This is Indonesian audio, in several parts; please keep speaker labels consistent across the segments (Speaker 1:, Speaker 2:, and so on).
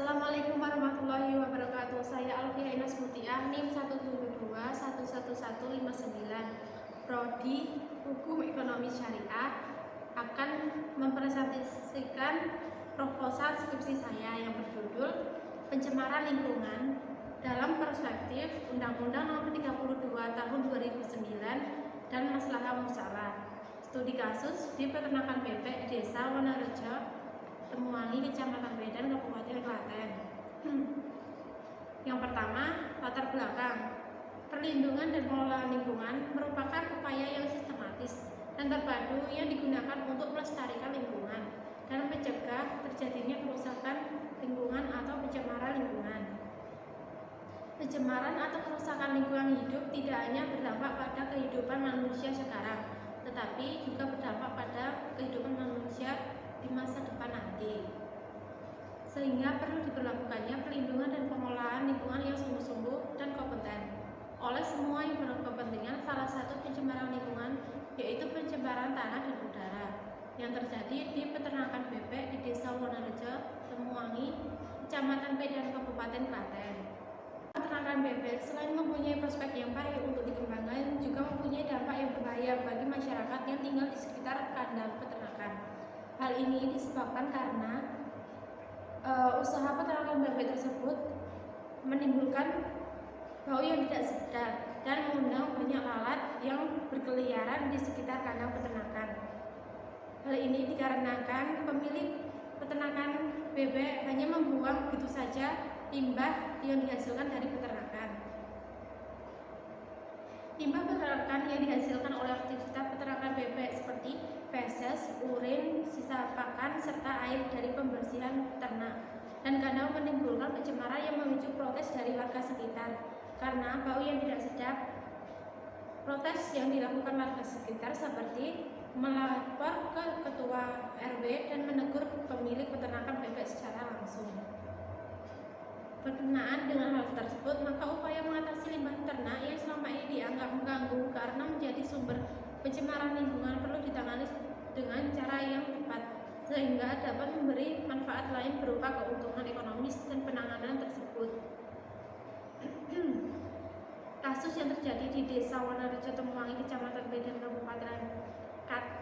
Speaker 1: Assalamualaikum warahmatullahi wabarakatuh. Saya Alfia Inas Mutiah, NIM 1721159, Prodi Hukum Ekonomi Syariah, akan mempresentasikan proposal skripsi saya yang berjudul Pencemaran Lingkungan dalam Perspektif Undang-Undang Nomor 32 Tahun 2009 dan Maslahah Musyawarah. Studi kasus di peternakan bebek Desa Wonorejo, Temuwangi, Kecamatan Medan, Kabupaten Klaten. Yang pertama, latar belakang. Perlindungan dan pengelolaan lingkungan merupakan upaya yang sistematis dan terpadu yang digunakan untuk melestarikan lingkungan dan mencegah terjadinya kerusakan lingkungan atau pencemaran lingkungan. Pencemaran atau kerusakan lingkungan hidup tidak hanya berdampak pada kehidupan manusia sekarang, tetapi juga berdampak pada kehidupan manusia di masa depan nanti, sehingga perlu diberlakukannya perlindungan dan pengelolaan lingkungan yang sungguh-sungguh dan kompeten oleh semua yang berkepentingan. Salah satu pencemaran lingkungan yaitu pencemaran tanah dan udara yang terjadi di peternakan bebek di Desa Wonorejo, Temuwangi, Kecamatan Medan, Kabupaten Klaten. Peternakan bebek selain mempunyai prospek yang baik untuk dikembangkan, juga mempunyai dampak yang berbahaya bagi masyarakat yang tinggal di sekitar kandang peternakan. Hal ini disebabkan karena usaha peternakan bebek tersebut menimbulkan bau yang tidak sedap dan mengundang banyak lalat yang berkeliaran di sekitar kandang peternakan. Hal ini dikarenakan pemilik peternakan bebek hanya membuang begitu saja limbah yang dihasilkan dari peternakan. Limbah peternakan yang dihasilkan oleh aktivitas peternakan bebek seperti feses, urin, sisa pakan, serta air dari pembersihan ternak dan kadang menimbulkan pencemaran yang memicu protes dari warga sekitar karena bau yang tidak sedap. Protes yang dilakukan warga sekitar seperti melapor ke ketua RW dan menegur pemilik peternakan bebek secara langsung. Berkenaan dengan hal tersebut, maka upaya mengatasi limbah ternak yang selama ini dianggap mengganggu karena menjadi sumber pencemaran lingkungan perlu ditangani dengan cara yang tepat, sehingga dapat memberi manfaat lain berupa keuntungan ekonomis dan penanganan tersebut. Kasus yang terjadi di Desa Wonorejo, Temuwangi, Kecamatan Medan, Kabupaten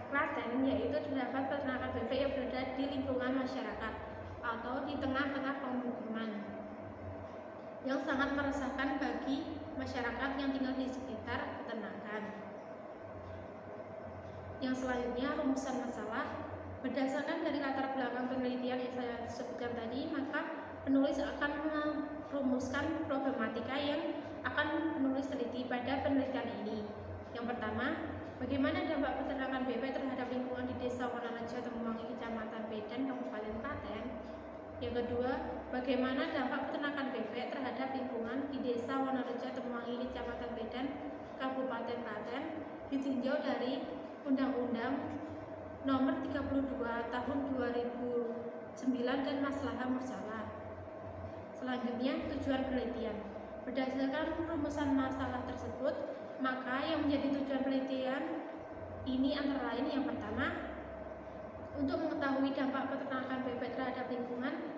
Speaker 1: Klaten, yaitu terdapat peternakan bebek yang berada di lingkungan masyarakat atau di tengah-tengah pemukiman, yang sangat meresahkan bagi masyarakat yang tinggal di sekitar peternakan. Yang selanjutnya, rumusan masalah. Berdasarkan dari latar belakang penelitian yang saya sebutkan tadi, maka penulis akan merumuskan problematika yang akan penulis teliti pada penelitian ini. Yang pertama, bagaimana dampak peternakan bebek terhadap lingkungan di Desa Wonorejo, Temuwangi, Kecamatan Medan, Kabupaten Klaten. Yang kedua, bagaimana dampak peternakan bebek terhadap lingkungan di Desa Wonorejo, Temuwangi, Kecamatan Medan, Kabupaten Klaten ditinjau dari Undang-Undang Nomor 32 Tahun 2009 dan Maslahah Musyawarah. Selanjutnya, tujuan penelitian. Berdasarkan rumusan masalah tersebut, maka yang menjadi tujuan penelitian ini antara lain: yang pertama, untuk mengetahui dampak peternakan bebek terhadap lingkungan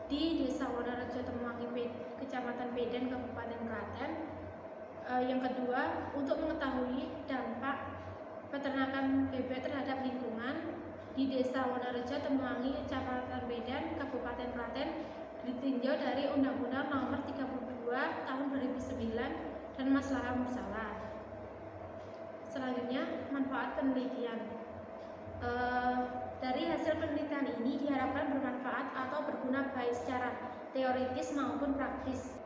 Speaker 1: di Desa Wonorejo, Temuwangi, Kecamatan Medan, Kabupaten Klaten. Yang kedua, untuk mengetahui dampak peternakan bebek terhadap lingkungan di Desa Wonorejo, Temuwangi, Kecamatan Medan, Kabupaten Klaten ditinjau dari Undang-Undang Nomor 32 Tahun 2009 dan Maslahah Musyawarah. Selanjutnya, manfaat penelitian. Dari hasil penelitian ini diharapkan bermanfaat atau berguna baik secara teoritis maupun praktis.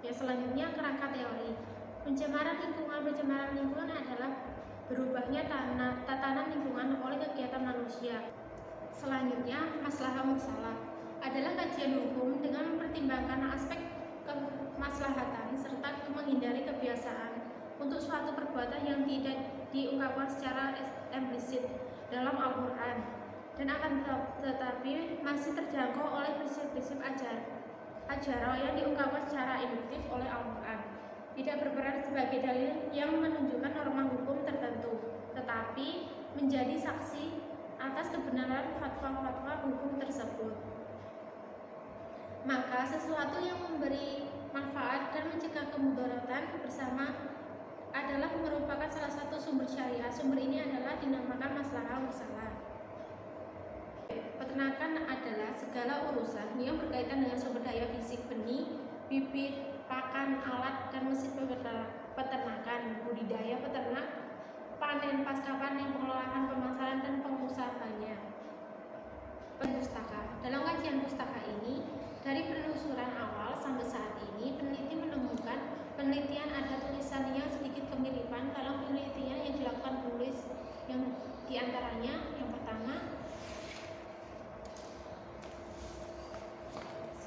Speaker 1: Yang selanjutnya, kerangka teori. Pencemaran lingkungan adalah berubahnya tatanan lingkungan oleh kegiatan manusia. Selanjutnya, maslahah musyawarah adalah kajian hukum dengan mempertimbangkan aspek kemaslahatan serta menghindari kebiasaan untuk suatu perbuatan yang tidak diungkapkan secara eksplisit dalam Al-Quran dan akan tetapi masih terjangkau oleh prinsip-prinsip ajaran yang diungkapkan secara induktif oleh Al-Quran, tidak berperan sebagai dalil yang menunjukkan norma hukum tertentu, tetapi menjadi saksi atas kebenaran fatwa-fatwa hukum tersebut. Segala sesuatu yang memberi manfaat dan mencegah kemudaratan bersama adalah merupakan salah satu sumber syariah. Sumber ini adalah dinamakan maslahah mursalah. Peternakan adalah segala urusan yang berkaitan dengan sumber daya fisik benih, bibit, pakan, alat, dan mesin peternakan, budidaya peternak, panen, pasca panen, pengolahan, pemasaran, dan pengusahaannya. Pustaka. Dalam kajian pustaka ini, dari penelusuran awal sampai saat ini, peneliti menemukan penelitian ada tulisan yang sedikit kemiripan dalam penelitian yang dilakukan penulis, yang diantaranya yang pertama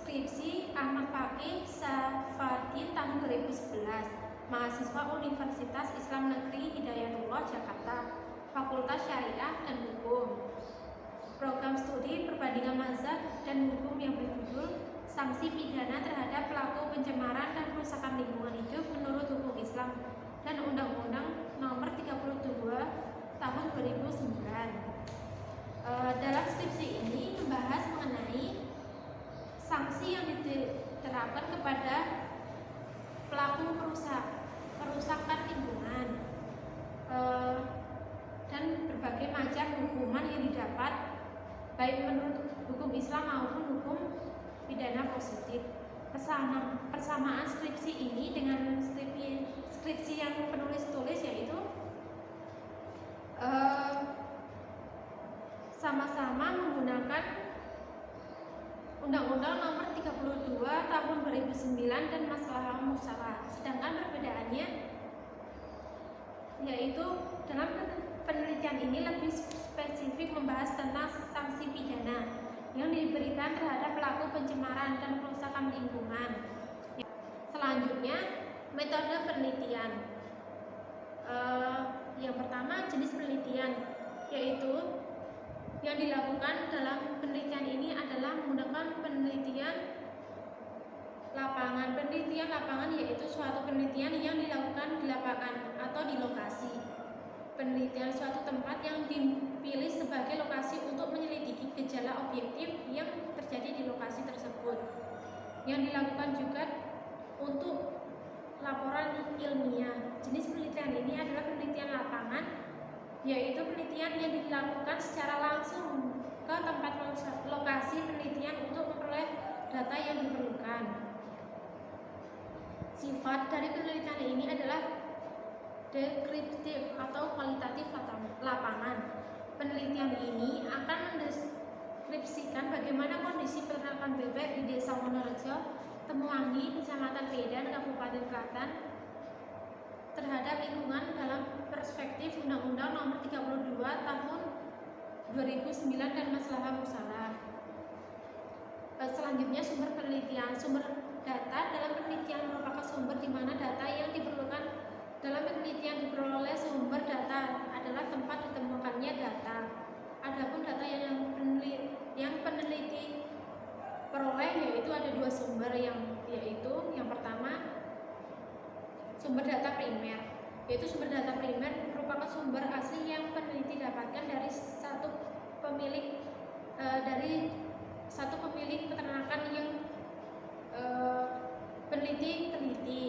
Speaker 1: skripsi Ahmad Fakih Safardi tahun 2011, mahasiswa Universitas Islam Negeri Hidayatullah Jakarta, Fakultas Syariah dan Hukum. Program studi perbandingan mazhab dan hukum yang berjudul Sanksi Pidana Terhadap Pelaku Pencemaran dan Perusakan Lingkungan Hidup Menurut Hukum Islam dan Undang-Undang Nomor 32 Tahun 2009. Dalam skripsi ini membahas mengenai sanksi yang diterapkan kepada pelaku perusakan lingkungan dan berbagai macam hukuman yang didapat baik menurut hukum Islam maupun hukum pidana positif. Persamaan skripsi ini dengan skripsi yang penulis tulis yaitu sama-sama menggunakan Undang-Undang Nomor 32 Tahun 2009 dan maslahah mursalah. Sedangkan perbedaannya yaitu dalam penelitian ini lebih spesifik membahas tentang sanksi pidana yang diberikan terhadap pelaku pencemaran dan perusakan lingkungan. Selanjutnya, metode penelitian. Yang pertama, jenis penelitian, yaitu yang dilakukan dalam penelitian ini adalah menggunakan penelitian lapangan. Penelitian lapangan yaitu suatu penelitian yang dilakukan di lapangan atau di lokasi. Penelitian suatu tempat yang dipilih sebagai lokasi untuk menyelidiki gejala objektif yang terjadi di lokasi tersebut. Yang dilakukan juga untuk laporan ilmiah. Jenis penelitian ini adalah penelitian lapangan, yaitu penelitian yang dilakukan secara langsung ke tempat lokasi penelitian untuk memperoleh data yang diperlukan. Sifat dari penelitian ini adalah deskriptif atau kualitatif lapangan. Penelitian ini akan mendeskripsikan bagaimana kondisi peternakan bebek di Desa Wonorejo, Temuwangi, Kecamatan Medan, Kabupaten Klaten terhadap lingkungan dalam perspektif Undang-Undang Nomor 32 Tahun 2009 dan maslahah mursalah. Selanjutnya sumber penelitian. Sumber data dalam penelitian merupakan sumber di mana data yang diperlukan dalam penelitian diperoleh. Sumber data adalah tempat ditemukannya data. Adapun data yang peneliti peroleh yaitu ada dua sumber, yaitu yang pertama sumber data primer, yaitu sumber data primer merupakan sumber asli yang peneliti dapatkan dari satu pemilik peternakan yang peneliti teliti,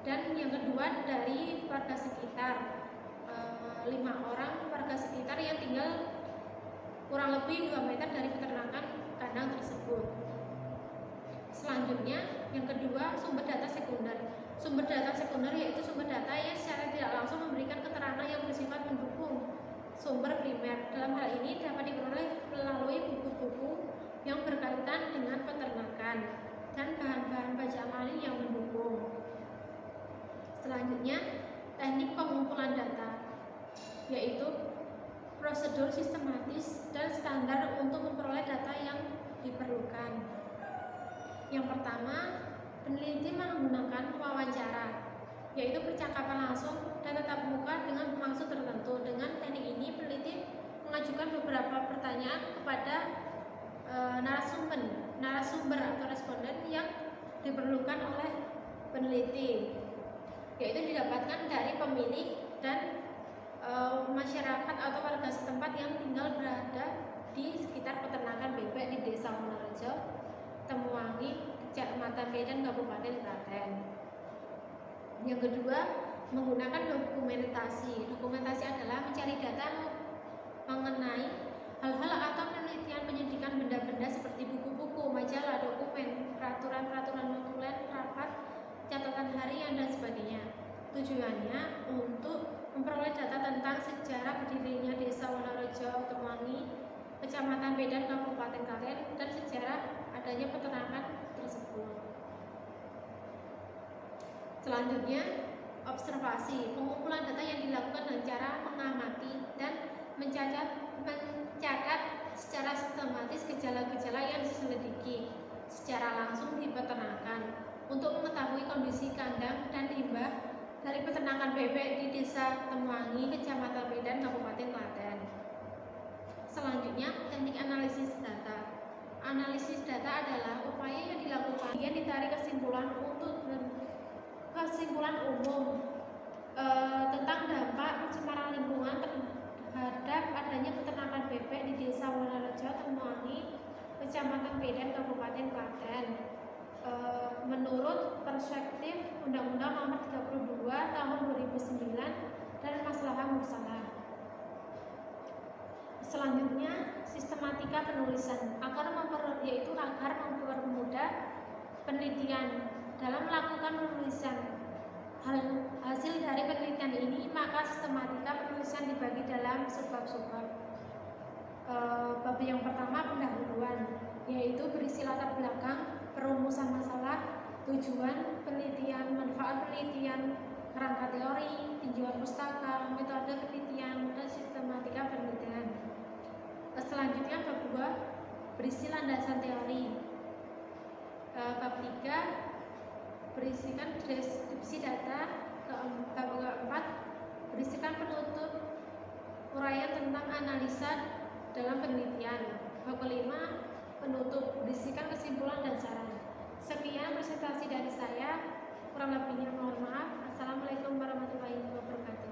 Speaker 1: dan yang kedua dari warga sekitar, 5 orang warga sekitar yang tinggal kurang lebih 2 meter dari peternakan kandang tersebut. Selanjutnya yang kedua sumber data sekunder. Sumber data sekunder yaitu sumber data yang secara tidak langsung memberikan keterangan yang bersifat mendukung sumber primer. Dalam hal ini dapat diperoleh melalui buku-buku yang berkaitan dengan peternakan dan bahan-bahan bacaan lain yang mendukung. Selanjutnya teknik pengumpulan data, yaitu prosedur sistematis dan standar untuk memperoleh data yang diperlukan. Yang pertama, peneliti menggunakan wawancara, yaitu percakapan langsung dan tatap muka dengan maksud tertentu. Dengan teknik ini, peneliti mengajukan beberapa pertanyaan kepada narasumber atau responden yang diperlukan oleh peneliti, yaitu didapatkan dari pemilik dan masyarakat atau warga setempat yang tinggal berada di sekitar peternakan bebek di Desa Wonorejo, Temuwangi, Kecamatan Medan, Kabupaten Klaten. Yang kedua, menggunakan dokumentasi. Dokumentasi adalah mencari data mengenai hal-hal atau penelitian penyidikan benda-benda seperti buku-buku, majalah, dokumen, peraturan-peraturan notulen, rapat, catatan harian, dan sebagainya. Tujuannya untuk memperoleh data tentang sejarah berdirinya Desa Wonorejo Temuangi, Kecamatan Medan, Kabupaten Klaten, dan sejarah adanya peternakan tersebut. Selanjutnya, observasi, pengumpulan data yang dilakukan dengan cara mengamati dan mencatat secara sistematis gejala-gejala yang diselidiki secara langsung di peternakan untuk mengetahui kondisi kandang dan limbah dari peternakan bebek di Desa Temuangi, Kecamatan Medan, Kabupaten Klaten. Selanjutnya, teknik analisis data. Analisis data adalah upaya yang dilakukan yang ditarik kesimpulan umum tentang dampak pencemaran lingkungan terhadap adanya peternakan bebek di Desa Wonorejo Temuangi, Kecamatan Medan, Kabupaten Klaten. Menurut perspektif Undang-Undang Nomor 32 Tahun 2009 dan Maslahah Mursalah. Selanjutnya, sistematika penulisan agar mempermudah penelitian dalam melakukan penulisan hasil dari penelitian ini, maka sistematika penulisan dibagi dalam subbab. Bab yang pertama, pendahuluan, yaitu berisi latar belakang, perumusan masalah, tujuan penelitian, manfaat penelitian, kerangka teori, tinjauan pustaka, metode penelitian, dan sistematika penelitian. Selanjutnya bab 2, berisi landasan teori. Bab 3, berisikan deskripsi data. Bab keempat, berisikan penutup uraian tentang analisa dalam penelitian. Bab kelima, penutup, berisikan kesimpulan dan saran. Sekian presentasi dari saya, kurang lebihnya mohon maaf. Assalamualaikum warahmatullahi wabarakatuh.